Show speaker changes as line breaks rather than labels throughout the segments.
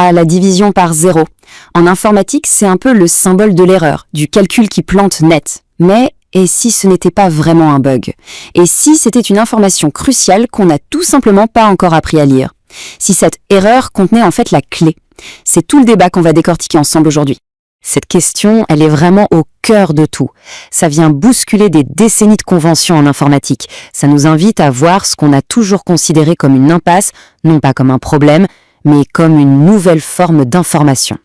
à la division par 0. En informatique, c'est un peu le symbole de l'erreur, du calcul qui plante net. Mais, et si ce n'était pas vraiment un bug? Et si c'était une information cruciale qu'on n'a tout simplement pas encore appris à lire? Si cette erreur contenait en fait la clé? C'est tout le débat qu'on va décortiquer ensemble aujourd'hui. Cette question, elle est vraiment au cœur de tout. Ça vient bousculer des décennies de conventions en informatique. Ça nous invite à voir ce qu'on a toujours considéré comme une impasse, non pas comme un problème, mais comme une nouvelle forme d'information.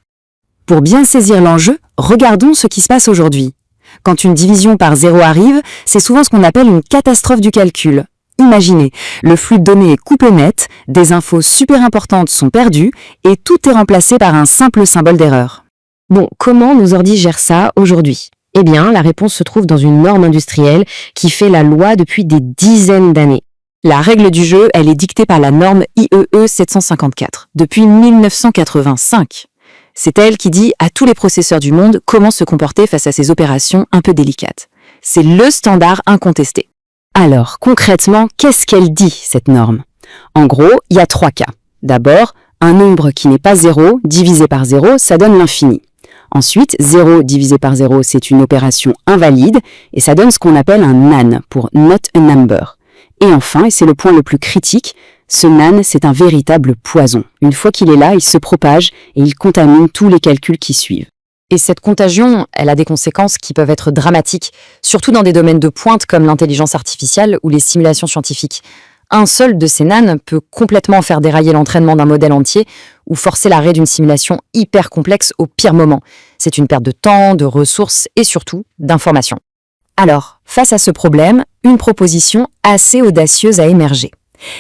Pour bien saisir l'enjeu, regardons ce qui se passe aujourd'hui. Quand une division par 0 arrive, c'est souvent ce qu'on appelle une catastrophe du calcul. Imaginez, le flux de données est coupé net, des infos super importantes sont perdues et tout est remplacé par un simple symbole d'erreur. Bon, comment nos ordis gèrent ça aujourd'hui? Eh bien, la réponse se trouve dans une norme industrielle qui fait la loi depuis des dizaines d'années. La règle du jeu, elle est dictée par la norme IEE 754, depuis 1985. C'est elle qui dit à tous les processeurs du monde comment se comporter face à ces opérations un peu délicates. C'est le standard incontesté. Alors, concrètement, qu'est-ce qu'elle dit, cette norme? En gros, il y a 3 cas. D'abord, un nombre qui n'est pas 0, divisé par 0, ça donne l'infini. Ensuite, 0 divisé par 0, c'est une opération invalide, et ça donne ce qu'on appelle un NaN, pour Not a Number. Et enfin, et c'est le point le plus critique, ce NaN, c'est un véritable poison. Une fois qu'il est là, il se propage et il contamine tous les calculs qui suivent. Et cette contagion, elle a des conséquences qui peuvent être dramatiques, surtout dans des domaines de pointe comme l'intelligence artificielle ou les simulations scientifiques. Un seul de ces NaN peut complètement faire dérailler l'entraînement d'un modèle entier ou forcer l'arrêt d'une simulation hyper complexe au pire moment. C'est une perte de temps, de ressources et surtout d'informations. Alors, face à ce problème, une proposition assez audacieuse a émergé.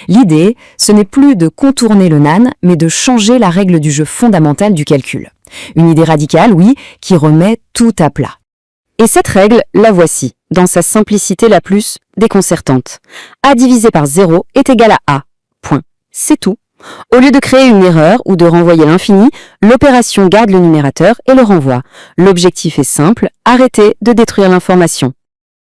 L'idée, ce n'est plus de contourner le NaN, mais de changer la règle du jeu fondamentale du calcul. Une idée radicale, oui, qui remet tout à plat. Et cette règle, la voici, dans sa simplicité la plus déconcertante. A divisé par 0 est égal à A. Point. C'est tout. Au lieu de créer une erreur ou de renvoyer l'infini, l'opération garde le numérateur et le renvoie. L'objectif est simple, arrêter de détruire l'information.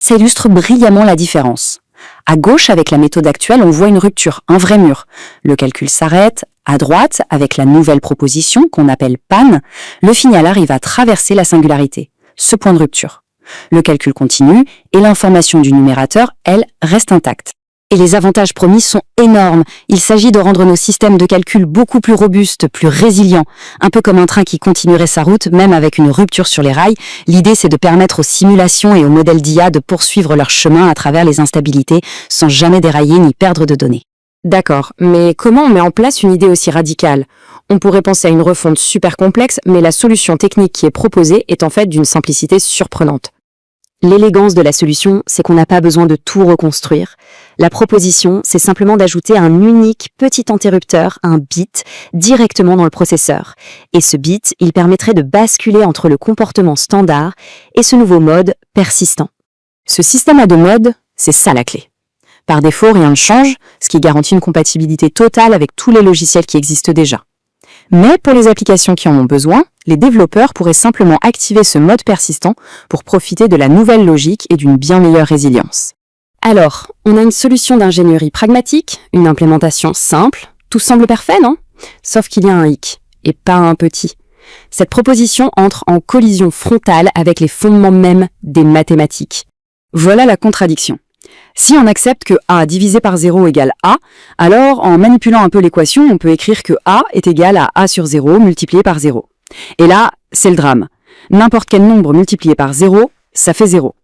Ça illustre brillamment la différence. À gauche, avec la méthode actuelle, on voit une rupture, un vrai mur. Le calcul s'arrête. À droite, avec la nouvelle proposition qu'on appelle PAN, le final arrive à traverser la singularité, ce point de rupture. Le calcul continue et l'information du numérateur, elle, reste intacte. Et les avantages promis sont énormes. Il s'agit de rendre nos systèmes de calcul beaucoup plus robustes, plus résilients. Un peu comme un train qui continuerait sa route, même avec une rupture sur les rails. L'idée, c'est de permettre aux simulations et aux modèles d'IA de poursuivre leur chemin à travers les instabilités, sans jamais dérailler ni perdre de données. D'accord, mais comment on met en place une idée aussi radicale? On pourrait penser à une refonte super complexe, mais la solution technique qui est proposée est en fait d'une simplicité surprenante. L'élégance de la solution, c'est qu'on n'a pas besoin de tout reconstruire. La proposition, c'est simplement d'ajouter un unique petit interrupteur, un bit, directement dans le processeur. Et ce bit, il permettrait de basculer entre le comportement standard et ce nouveau mode persistant. Ce système à 2 modes, c'est ça la clé. Par défaut, rien ne change, ce qui garantit une compatibilité totale avec tous les logiciels qui existent déjà. Mais pour les applications qui en ont besoin, les développeurs pourraient simplement activer ce mode persistant pour profiter de la nouvelle logique et d'une bien meilleure résilience. Alors, on a une solution d'ingénierie pragmatique, une implémentation simple, tout semble parfait, non? Sauf qu'il y a un hic, et pas un petit. Cette proposition entre en collision frontale avec les fondements mêmes des mathématiques. Voilà la contradiction. Si on accepte que A divisé par 0 égale A, alors en manipulant un peu l'équation, on peut écrire que A est égal à A sur 0 multiplié par 0. Et là, c'est le drame. N'importe quel nombre multiplié par 0, ça fait 0.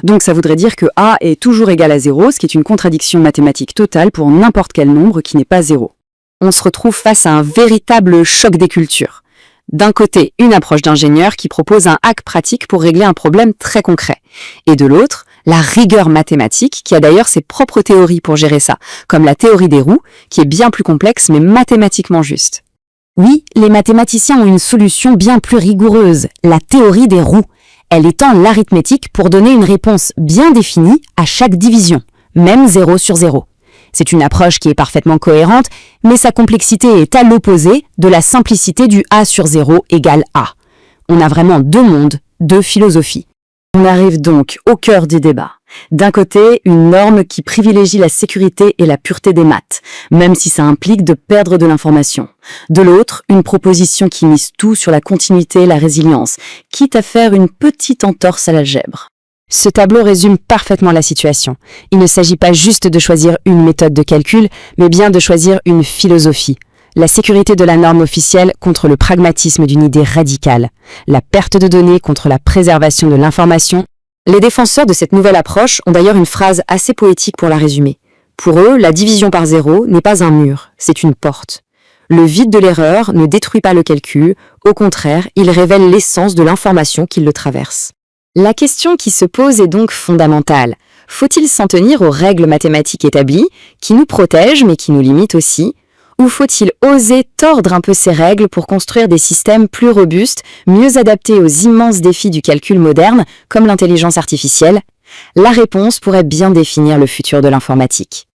Donc ça voudrait dire que A est toujours égal à 0, ce qui est une contradiction mathématique totale pour n'importe quel nombre qui n'est pas 0. On se retrouve face à un véritable choc des cultures. D'un côté, une approche d'ingénieur qui propose un hack pratique pour régler un problème très concret. Et de l'autre, la rigueur mathématique, qui a d'ailleurs ses propres théories pour gérer ça, comme la théorie des roues, qui est bien plus complexe mais mathématiquement juste. Oui, les mathématiciens ont une solution bien plus rigoureuse, la théorie des roues. Elle étend l'arithmétique pour donner une réponse bien définie à chaque division, même 0 sur 0. C'est une approche qui est parfaitement cohérente, mais sa complexité est à l'opposé de la simplicité du A sur 0 égale A. On a vraiment 2 mondes, 2 philosophies. On arrive donc au cœur du débat. D'un côté, une norme qui privilégie la sécurité et la pureté des maths, même si ça implique de perdre de l'information. De l'autre, une proposition qui mise tout sur la continuité et la résilience, quitte à faire une petite entorse à l'algèbre. Ce tableau résume parfaitement la situation. Il ne s'agit pas juste de choisir une méthode de calcul, mais bien de choisir une philosophie. La sécurité de la norme officielle contre le pragmatisme d'une idée radicale. La perte de données contre la préservation de l'information. Les défenseurs de cette nouvelle approche ont d'ailleurs une phrase assez poétique pour la résumer. Pour eux, la division par zéro n'est pas un mur, c'est une porte. Le vide de l'erreur ne détruit pas le calcul, au contraire, il révèle l'essence de l'information qui le traverse. La question qui se pose est donc fondamentale. Faut-il s'en tenir aux règles mathématiques établies, qui nous protègent mais qui nous limitent aussi? Ou faut-il oser tordre un peu ces règles pour construire des systèmes plus robustes, mieux adaptés aux immenses défis du calcul moderne, comme l'intelligence artificielle? La réponse pourrait bien définir le futur de l'informatique.